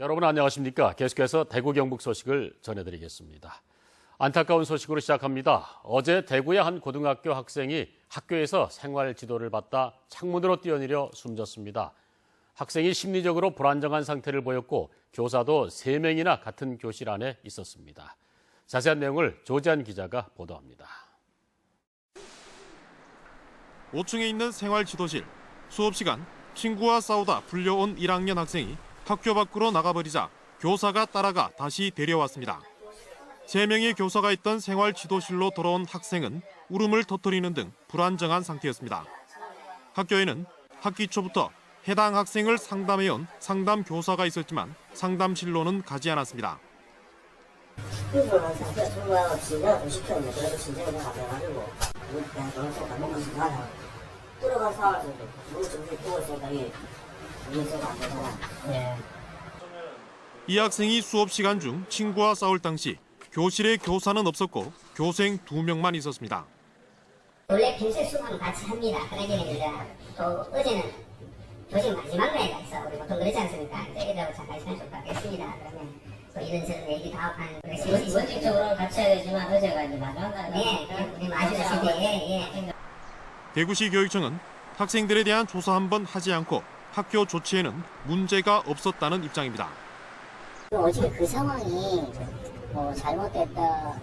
여러분 안녕하십니까? 계속해서 대구 경북 소식을 전해드리겠습니다. 안타까운 소식으로 시작합니다. 어제 대구의 한 고등학교 학생이 학교에서 생활 지도를 받다 창문으로 뛰어내려 숨졌습니다. 학생이 심리적으로 불안정한 상태를 보였고 교사도 3명이나 같은 교실 안에 있었습니다. 자세한 내용을 조지한 기자가 보도합니다. 5층에 있는 생활 지도실. 수업 시간 친구와 싸우다 불려온 1학년 학생이 학교 밖으로 나가버리자 교사가 따라가 다시 데려왔습니다. 3명의 교사가 있던 생활 지도실로 돌아온 학생은 울음을 터뜨리는 등 불안정한 상태였습니다. 학교에는 학기 초부터 해당 학생을 상담해온 상담 교사가 있었지만 상담실로는 가지 않았습니다. 이 학생이 수업 시간 중 친구와 싸울 당시 교실에 교사는 없었고 교생 2명만 있었습니다. 원래 평소에 수업은 같이 합니다. 그러니까 또 어제는 교실 마지막 날이라 해서 우리 보통 그러지 않습니까? 애들하고 잠깐 시간 좀 갖겠습니다. 그러면 또 이런저런 얘기 다 하는 원칙적으로 같이 해야 되지만 어제가 이제 마지막 날. 네, 우리 마주칠 때. 대구시 교육청은 학생들에 대한 조사 한번 하지 않고 학교 조치에는 문제가 없었다는 입장입니다. 어떻게 그 상황이 잘못됐다,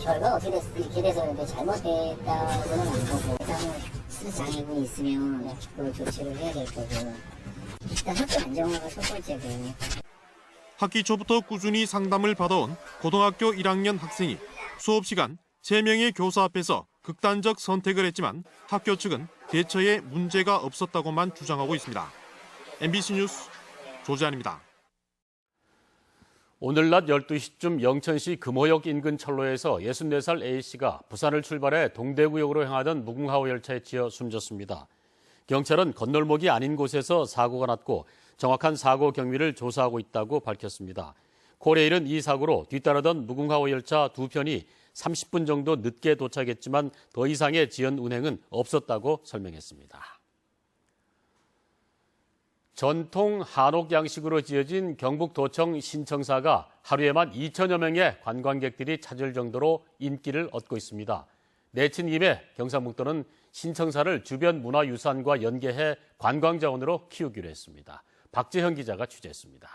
결과가 어떻게 됐을 때 이렇게 돼서 잘못됐다고는 안 보고 일단은 장애군이 있으면 그 조치를 해야 될 거고 일단 학교 안정화가 첫 번째고요. 학기 초부터 꾸준히 상담을 받아온 고등학교 1학년 학생이 수업 시간 3명의 교사 앞에서 극단적 선택을 했지만 학교 측은 대처에 문제가 없었다고만 주장하고 있습니다. MBC 뉴스 조지한입니다. 오늘 낮 12시쯤 영천시 금호역 인근 철로에서 64살 A씨가 부산을 출발해 동대구역으로 향하던 무궁화호 열차에 치여 숨졌습니다. 경찰은 건널목이 아닌 곳에서 사고가 났고 정확한 사고 경위를 조사하고 있다고 밝혔습니다. 코레일은 이 사고로 뒤따르던 무궁화호 열차 2편이 30분 정도 늦게 도착했지만 더 이상의 지연 운행은 없었다고 설명했습니다. 전통 한옥 양식으로 지어진 경북도청 신청사가 하루에만 2천여 명의 관광객들이 찾을 정도로 인기를 얻고 있습니다. 내친 김에 경상북도는 신청사를 주변 문화유산과 연계해 관광자원으로 키우기로 했습니다. 박재형 기자가 취재했습니다.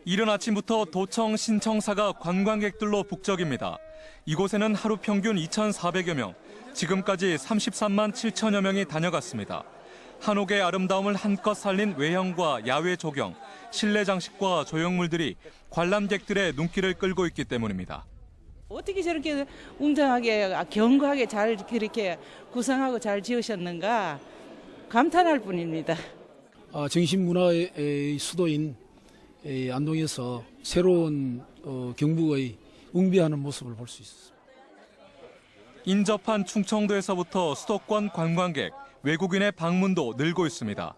이른 아침부터 도청 신청사가 관광객들로 북적입니다. 이곳에는 하루 평균 2,400여 명, 지금까지 33만 7천여 명이 다녀갔습니다. 한옥의 아름다움을 한껏 살린 외형과 야외 조경, 실내 장식과 조형물들이 관람객들의 눈길을 끌고 있기 때문입니다. 어떻게 저렇게 웅장하게 견고하게 잘 그렇게 구성하고 잘 지으셨는가 감탄할 뿐입니다. 정신문화의 수도인 안동에서 새로운 경북의 웅비하는 모습을 볼 수 있습니다. 인접한 충청도에서부터 수도권 관광객, 외국인의 방문도 늘고 있습니다.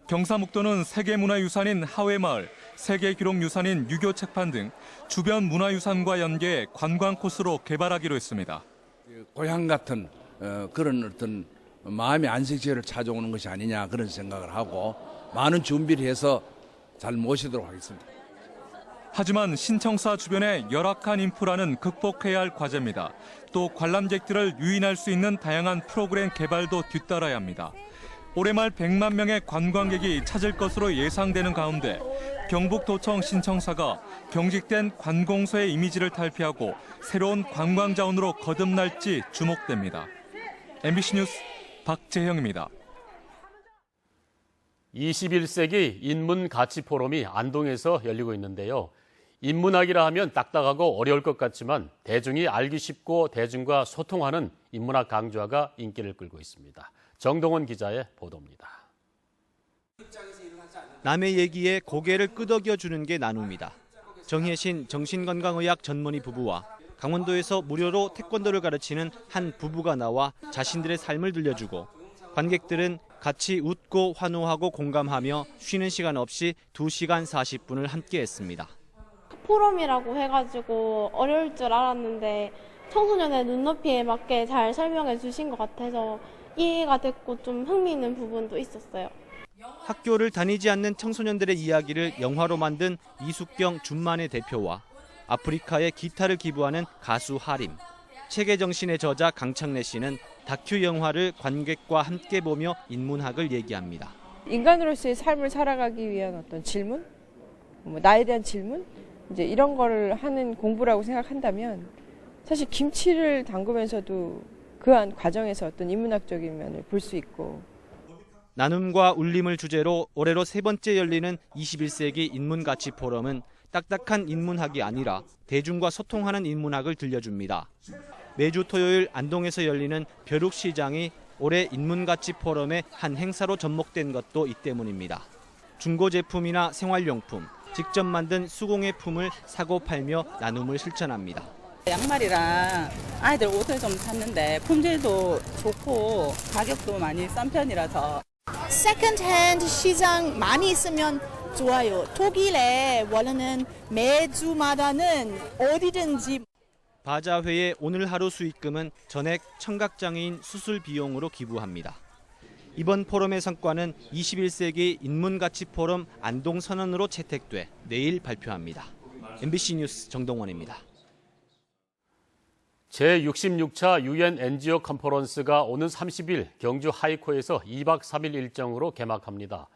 경상북도는 세계문화유산인 하회마을, 세계기록유산인 유교책판 등 주변 문화유산과 연계해 관광 코스로 개발하기로 했습니다. 고향 같은 그런 어떤 마음의 안식처를 찾아오는 것이 아니냐 그런 생각을 하고 많은 준비를 해서 잘 모시도록 하겠습니다. 하지만 신청사 주변의 열악한 인프라는 극복해야 할 과제입니다. 또 관람객들을 유인할 수 있는 다양한 프로그램 개발도 뒤따라야 합니다. 올해 말 100만 명의 관광객이 찾을 것으로 예상되는 가운데 경북도청 신청사가 경직된 관공서의 이미지를 탈피하고 새로운 관광 자원으로 거듭날지 주목됩니다. MBC 뉴스 박재형입니다. 21세기 인문가치 포럼이 안동에서 열리고 있는데요. 인문학이라 하면 딱딱하고 어려울 것 같지만 대중이 알기 쉽고 대중과 소통하는 인문학 강좌가 인기를 끌고 있습니다. 정동원 기자의 보도입니다. 남의 얘기에 고개를 끄덕여주는 게 나눔이다. 정혜신 정신건강의학 전문의 부부와 강원도에서 무료로 태권도를 가르치는 한 부부가 나와 자신들의 삶을 들려주고 관객들은 같이 웃고 환호하고 공감하며 쉬는 시간 없이 2시간 40분을 함께했습니다. 포럼이라고 해가지고 어려울 줄 알았는데 청소년의 눈높이에 맞게 잘 설명해 주신 것 같아서 이해가 됐고 좀 흥미있는 부분도 있었어요. 학교를 다니지 않는 청소년들의 이야기를 영화로 만든 이숙경 준만의 대표와 아프리카에 기타를 기부하는 가수 하림, 책의 정신의 저자 강창래 씨는 다큐 영화를 관객과 함께 보며 인문학을 얘기합니다. 인간으로서의 삶을 살아가기 위한 어떤 질문, 나에 대한 질문, 이제 이런 거를 하는 공부라고 생각한다면 사실 김치를 담그면서도 그 안 과정에서 어떤 인문학적인 면을 볼 수 있고. 나눔과 울림을 주제로 올해로 3번째 열리는 21세기 인문가치 포럼은 딱딱한 인문학이 아니라 대중과 소통하는 인문학을 들려줍니다. 매주 토요일 안동에서 열리는 벼룩시장이 올해 인문가치 포럼의 한 행사로 접목된 것도 이 때문입니다. 중고 제품이나 생활용품, 직접 만든 수공예 품을 사고 팔며 나눔을 실천합니다. 양말이랑 아이들 옷을 좀 샀는데 품질도 좋고 가격도 많이 싼 편이라서. 세컨드핸드 시장 많이 있으면 좋아요. 독일에 원래는 매주마다는 어디든지. 바자회의 오늘 하루 수익금은 전액 청각장애인 수술 비용으로 기부합니다. 이번 포럼의 성과는 21세기 인문가치 포럼 안동 선언으로 채택돼 내일 발표합니다. MBC 뉴스 정동원입니다. 제66차 UN NGO 컨퍼런스가 오는 30일 경주 하이코에서 2박 3일 일정으로 개막합니다.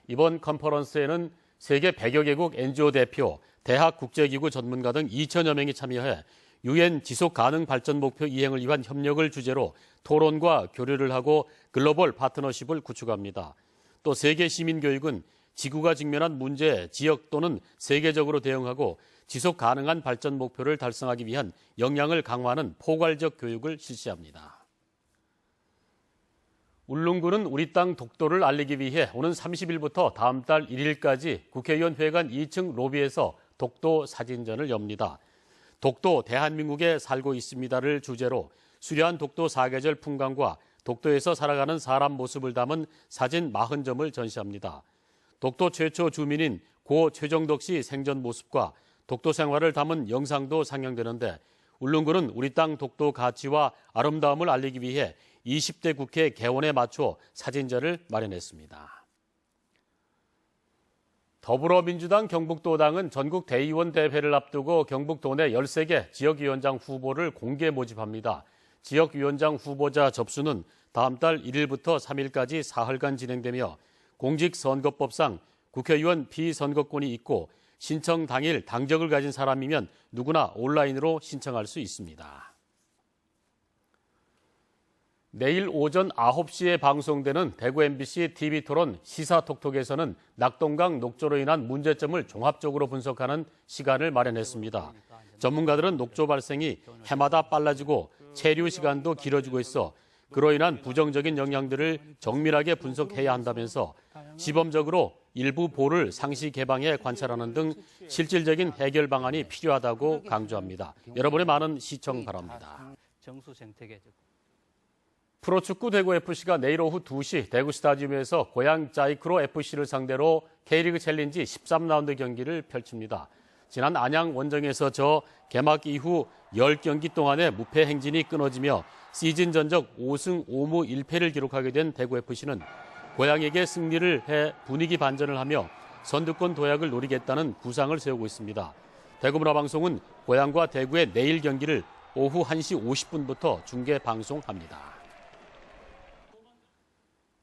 이번 컨퍼런스에는 세계 100여 개국 NGO 대표, 대학 국제기구 전문가 등 2천여 명이 참여해 UN 지속가능발전 목표 이행을 위한 협력을 주제로 토론과 교류를 하고 글로벌 파트너십을 구축합니다. 또 세계 시민교육은 지구가 직면한 문제에 지역 또는 세계적으로 대응하고 지속 가능한 발전 목표를 달성하기 위한 역량을 강화하는 포괄적 교육을 실시합니다. 울릉군은 우리 땅 독도를 알리기 위해 오는 30일부터 다음 달 1일까지 국회의원 회관 2층 로비에서 독도 사진전을 엽니다. 독도 대한민국에 살고 있습니다를 주제로 수려한 독도 사계절 풍광과 독도에서 살아가는 사람 모습을 담은 사진 40점을 전시합니다. 독도 최초 주민인 고 최정덕 씨 생전 모습과 독도 생활을 담은 영상도 상영되는데 울릉군은 우리 땅 독도 가치와 아름다움을 알리기 위해 20대 국회 개원에 맞춰 사진전을 마련했습니다. 더불어민주당 경북도당은 전국 대의원 대회를 앞두고 경북도 내 13개 지역위원장 후보를 공개 모집합니다. 지역위원장 후보자 접수는 다음 달 1일부터 3일까지 사흘간 진행되며 공직선거법상 국회의원 비선거권이 있고 신청 당일 당적을 가진 사람이면 누구나 온라인으로 신청할 수 있습니다. 내일 오전 9시에 방송되는 대구 MBC TV토론 시사톡톡에서는 낙동강 녹조로 인한 문제점을 종합적으로 분석하는 시간을 마련했습니다. 전문가들은 녹조 발생이 해마다 빨라지고 체류 시간도 길어지고 있어 그로 인한 부정적인 영향들을 정밀하게 분석해야 한다면서 시범적으로 일부 보를 상시 개방해 관찰하는 등 실질적인 해결 방안이 필요하다고 강조합니다. 여러분의 많은 시청 바랍니다. 프로축구 대구FC가 내일 오후 2시 대구 스타디움에서 고양 자이크로 FC를 상대로 K리그 챌린지 13라운드 경기를 펼칩니다. 지난 안양 원정에서 개막 이후 10경기 동안의 무패 행진이 끊어지며 시즌 전적 5승 5무 1패를 기록하게 된 대구FC는 고양에게 승리를 해 분위기 반전을 하며 선두권 도약을 노리겠다는 구상을 세우고 있습니다. 대구문화방송은 고양과 대구의 내일 경기를 오후 1시 50분부터 중계 방송합니다.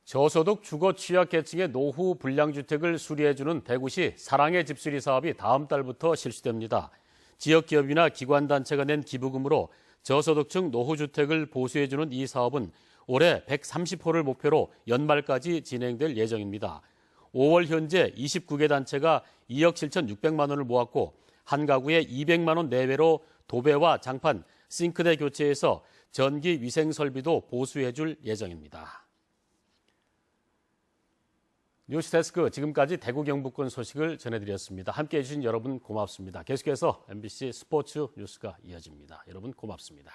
저소득 주거 취약계층의 노후 불량주택을 수리해주는 대구시 사랑의 집수리 사업이 다음 달부터 실시됩니다. 지역기업이나 기관단체가 낸 기부금으로 저소득층 노후주택을 보수해주는 이 사업은 올해 130호를 목표로 연말까지 진행될 예정입니다. 5월 현재 29개 단체가 2억 7,600만 원을 모았고 한 가구에 200만 원 내외로 도배와 장판, 싱크대 교체해서 전기 위생 설비도 보수해줄 예정입니다. 뉴스데스크 지금까지 대구 경북권 소식을 전해드렸습니다. 함께해 주신 여러분 고맙습니다. 계속해서 MBC 스포츠 뉴스가 이어집니다. 여러분 고맙습니다.